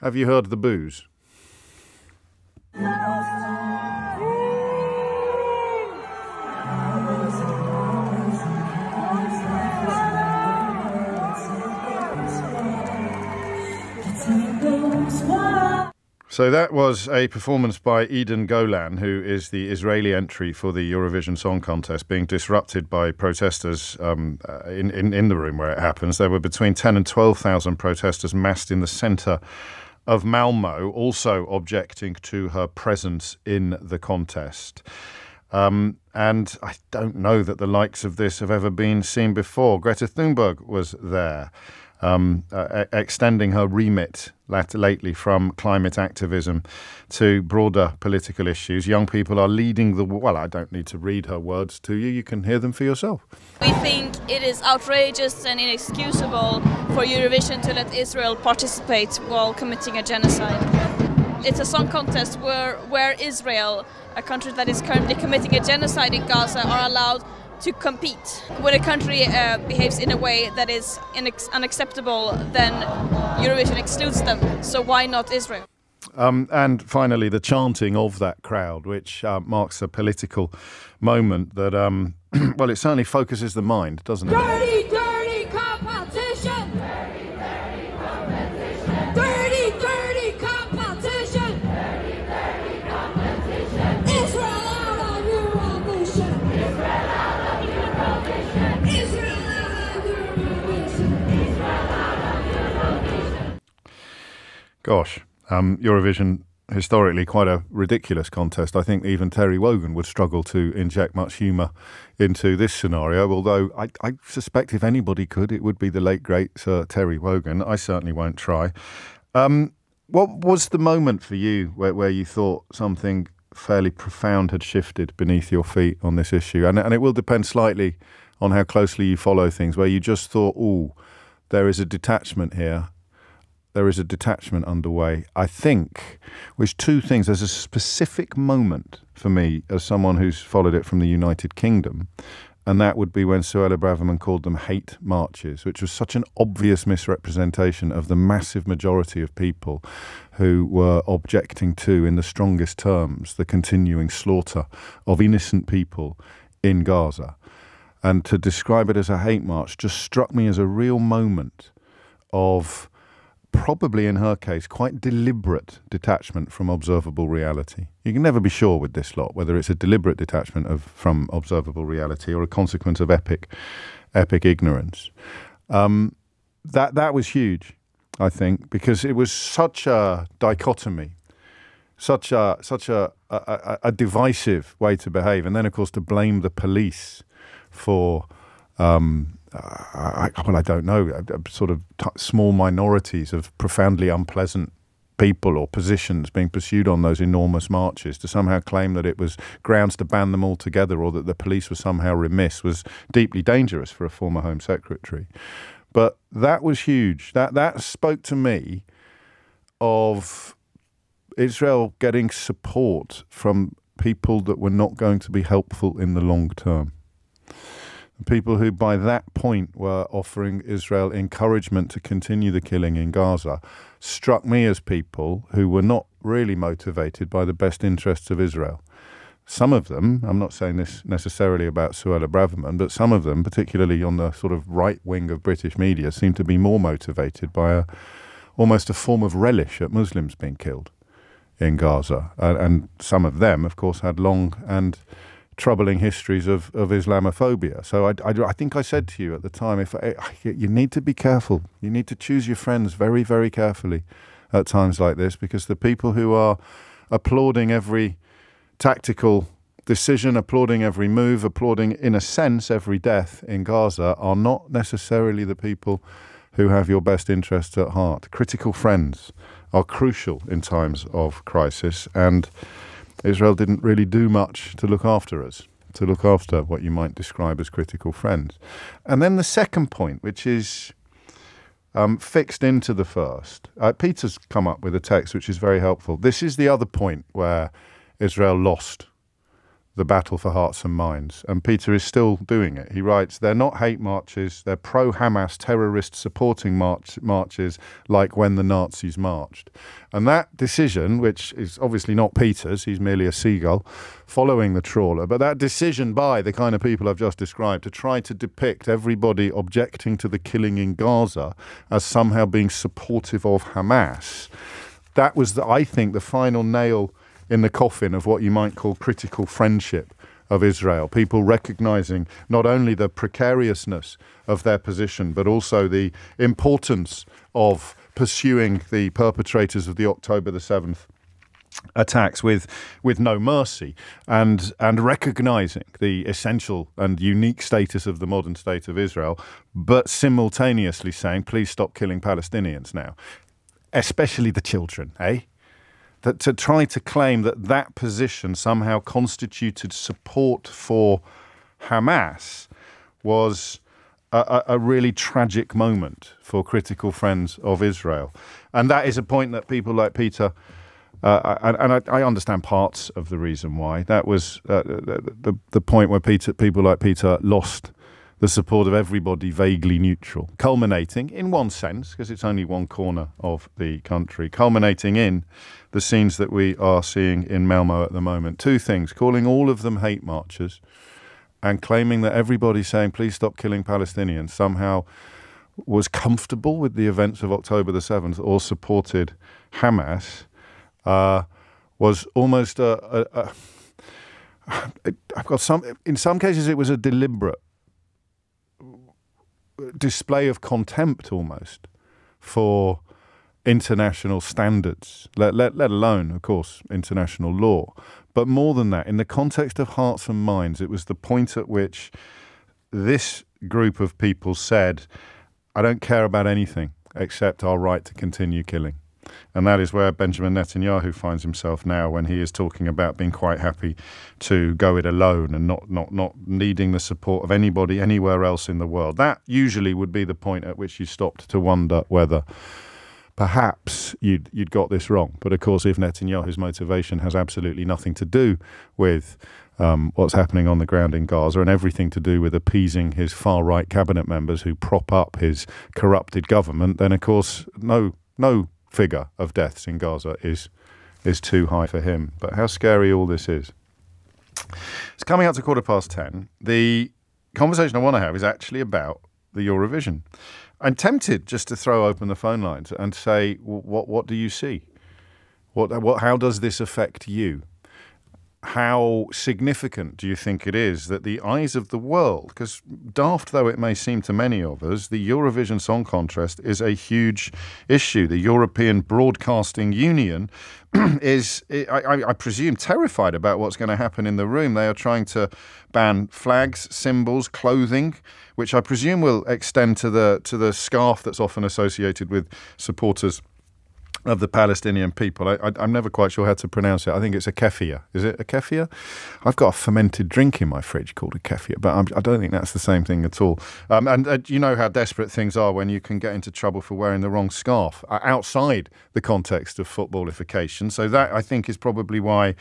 Have you heard the boos? So that was a performance by Eden Golan, who is the Israeli entry for the Eurovision Song Contest, being disrupted by protesters in the room where it happens. There were between 10 and 12,000 protesters massed in the centre of Malmo, also objecting to her presence in the contest. And I don't know that the likes of this have ever been seen before. Greta Thunberg was there, extending her remit lately from climate activism to broader political issues. Young people are leading the... Well, I don't need to read her words to you. You can hear them for yourself. We think it is outrageous and inexcusable for Eurovision to let Israel participate while committing a genocide. It's a song contest where Israel, a country that is currently committing a genocide in Gaza, are allowed to compete. When a country behaves in a way that is unacceptable, then Eurovision excludes them. So why not Israel? And finally, the chanting of that crowd, which marks a political moment that, well, it certainly focuses the mind, doesn't it? Dirty, dirty competition! Dirty, dirty competition! Dirty, dirty competition! Dirty, dirty competition! Israel out on Eurovision! Israel out on Eurovision! Israel out on Eurovision! Israel out on Eurovision! Gosh. Eurovision, historically quite a ridiculous contest. I think even Terry Wogan would struggle to inject much humour into this scenario, although I suspect if anybody could, it would be the late, great Sir Terry Wogan. I certainly won't try. What was the moment for you where you thought something fairly profound had shifted beneath your feet on this issue? And it will depend slightly on how closely you follow things, where you just thought, oh, there is a detachment here. There is a detachment underway. I think there's two things. There's a specific moment for me as someone who's followed it from the United Kingdom, and that would be when Suella Braverman called them hate marches, which was such an obvious misrepresentation of the massive majority of people who were objecting to, in the strongest terms, the continuing slaughter of innocent people in Gaza. And to describe it as a hate march just struck me as a real moment of, probably in her case, quite deliberate detachment from observable reality. You can never be sure with this lot whether it's a deliberate detachment from observable reality or a consequence of epic ignorance. That was huge, I think, because it was such a dichotomy, such a divisive way to behave, and then of course to blame the police for I don't know, sort of small minorities of profoundly unpleasant people or positions being pursued on those enormous marches, to somehow claim that it was grounds to ban them altogether or that the police were somehow remiss, was deeply dangerous for a former Home Secretary. But that was huge. That spoke to me of Israel getting support from people that were not going to be helpful in the long term. People who by that point were offering Israel encouragement to continue the killing in Gaza struck me as people who were not really motivated by the best interests of Israel. Some of them, I'm not saying this necessarily about Suella Braverman, but some of them, particularly on the sort of right wing of British media, seem to be more motivated by almost a form of relish at Muslims being killed in Gaza. And some of them, of course, had long and troubling histories of Islamophobia. So I think I said to you at the time, you need to be careful. You need to choose your friends very, very carefully at times like this, because the people who are applauding every tactical decision, applauding every move, applauding, in a sense, every death in Gaza are not necessarily the people who have your best interests at heart. Critical friends are crucial in times of crisis, and Israel didn't really do much to look after us, to look after what you might describe as critical friends. And then the second point, which is fixed into the first. Peter's come up with a text which is very helpful. This is the other point where Israel lost the battle for hearts and minds. And Peter is still doing it. He writes, they're not hate marches, they're pro-Hamas terrorist supporting marches like when the Nazis marched. And that decision, which is obviously not Peter's, he's merely a seagull following the trawler, but that decision by the kind of people I've just described to try to depict everybody objecting to the killing in Gaza as somehow being supportive of Hamas, that was, I think, the final nail in the coffin of what you might call critical friendship of Israel. People recognizing not only the precariousness of their position, but also the importance of pursuing the perpetrators of the October the 7th attacks with no mercy, and recognizing the essential and unique status of the modern state of Israel, but simultaneously saying, please stop killing Palestinians now, especially the children, eh? That to try to claim that that position somehow constituted support for Hamas was a really tragic moment for critical friends of Israel. And that is a point that people like Peter, I understand parts of the reason why. That was the point where people like Peter lost the support of everybody vaguely neutral, culminating in one sense, because it's only one corner of the country, culminating in the scenes that we are seeing in Malmo at the moment. Two things: calling all of them hate marches and claiming that everybody saying, please stop killing Palestinians, somehow was comfortable with the events of October the 7th or supported Hamas, was almost in some cases it was a deliberate display of contempt almost for international standards, let alone, of course, international law. But more than that, in the context of hearts and minds, it was the point at which this group of people said, I don't care about anything except our right to continue killing. And that is where Benjamin Netanyahu finds himself now, when he is talking about being quite happy to go it alone and not needing the support of anybody anywhere else in the world. That usually would be the point at which you stopped to wonder whether perhaps you'd got this wrong. But of course, if Netanyahu's motivation has absolutely nothing to do with what's happening on the ground in Gaza and everything to do with appeasing his far-right cabinet members who prop up his corrupted government, then of course no figure of deaths in Gaza is too high for him. But how scary all this is. It's coming up to 10:15. The conversation I want to have is actually about the Eurovision. I'm tempted just to throw open the phone lines and say, what do you see? How does this affect you? How significant do you think it is that the eyes of the world, because daft though it may seem to many of us, the Eurovision Song Contest is a huge issue. The European Broadcasting Union is, I presume, terrified about what's going to happen in the room. They are trying to ban flags, symbols, clothing, which I presume will extend to the scarf that's often associated with supporters of the Palestinian people. I'm never quite sure how to pronounce it. I think it's a kefir. Is it a kefir? I've got a fermented drink in my fridge called a kefir, but I don't think that's the same thing at all. And you know how desperate things are when you can get into trouble for wearing the wrong scarf outside the context of footballification. So that, I think, is probably why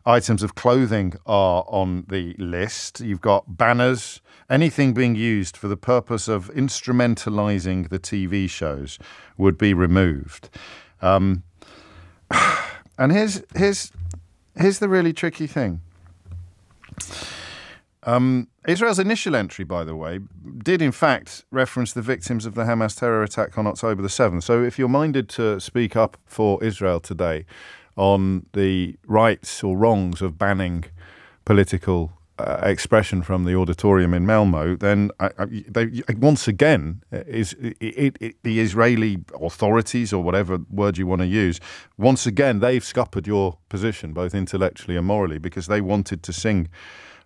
items of clothing are on the list. You've got banners, anything being used for the purpose of instrumentalizing the TV shows would be removed. And here's the really tricky thing. Israel's initial entry, by the way, did in fact reference the victims of the Hamas terror attack on October the 7th. So if you're minded to speak up for Israel today on the rights or wrongs of banning political expression from the auditorium in Malmo, then once again, the Israeli authorities, or whatever word you want to use, once again, they've scuppered your position, both intellectually and morally, because they wanted to sing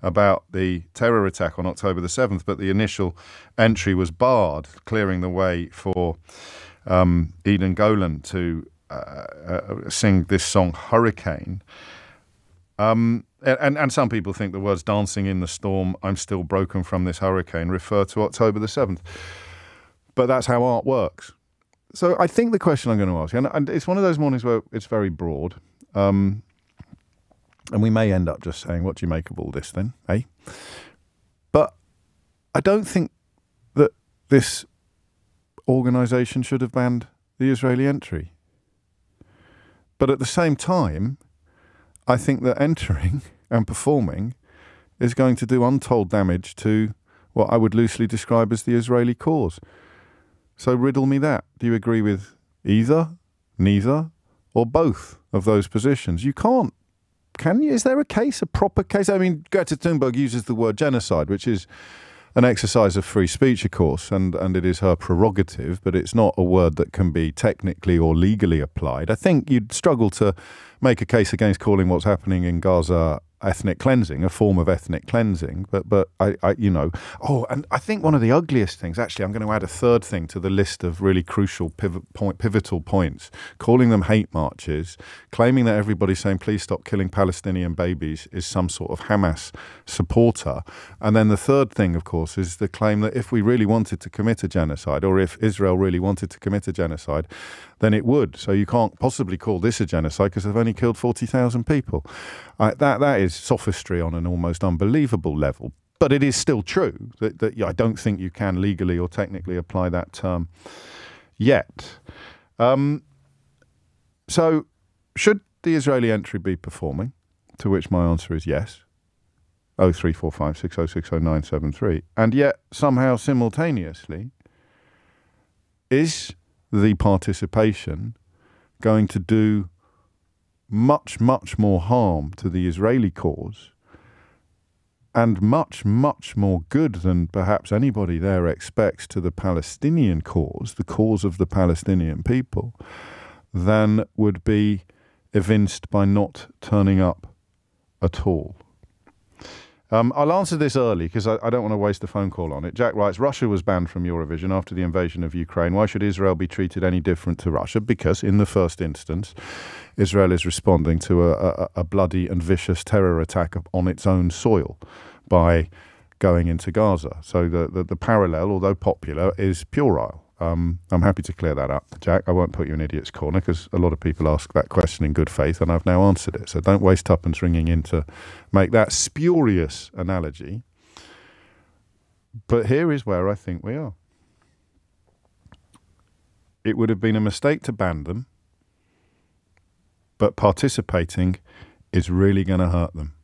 about the terror attack on October the 7th, but the initial entry was barred, clearing the way for Eden Golan to sing this song, Hurricane. And some people think the words dancing in the storm, I'm still broken from this hurricane, refer to October the 7th. But that's how art works. So I think the question I'm going to ask, and it's one of those mornings where it's very broad, And we may end up just saying, what do you make of all this then, eh? But I don't think that this organisation should have banned the Israeli entry. But at the same time, I think that entering and performing is going to do untold damage to what I would loosely describe as the Israeli cause. So riddle me that. Do you agree with either, neither, or both of those positions? You can't. Can you? Is there a case, a proper case? I mean, Greta Thunberg uses the word genocide, which is an exercise of free speech, of course, and it is her prerogative, but it's not a word that can be technically or legally applied. I think you'd struggle to make a case against calling what's happening in Gaza ethnic cleansing, a form of ethnic cleansing. But I you know, oh, and I think one of the ugliest things, actually, I'm going to add a third thing to the list of really crucial pivotal points, calling them hate marches, claiming that everybody saying, please stop killing Palestinian babies is some sort of Hamas supporter. And then the third thing, of course, is the claim that if we really wanted to commit a genocide, or if Israel really wanted to commit a genocide, then it would. So you can't possibly call this a genocide because they've only killed 40,000 people. That is sophistry on an almost unbelievable level. But it is still true that I don't think you can legally or technically apply that term yet. So should the Israeli entry be performing? To which my answer is yes. 034560600973. And yet somehow simultaneously, is the participation going to do much, much more harm to the Israeli cause and much, much more good than perhaps anybody there expects to the Palestinian cause, the cause of the Palestinian people, than would be evinced by not turning up at all? I'll answer this early because I don't want to waste a phone call on it. Jack writes, Russia was banned from Eurovision after the invasion of Ukraine. Why should Israel be treated any different to Russia? Because in the first instance, Israel is responding to a bloody and vicious terror attack on its own soil by going into Gaza. So the parallel, although popular, is puerile. I'm happy to clear that up, Jack. I won't put you in idiot's corner because a lot of people ask that question in good faith and I've now answered it. So don't waste tuppence ringing in to make that spurious analogy. But here is where I think we are. It would have been a mistake to ban them, but participating is really going to hurt them.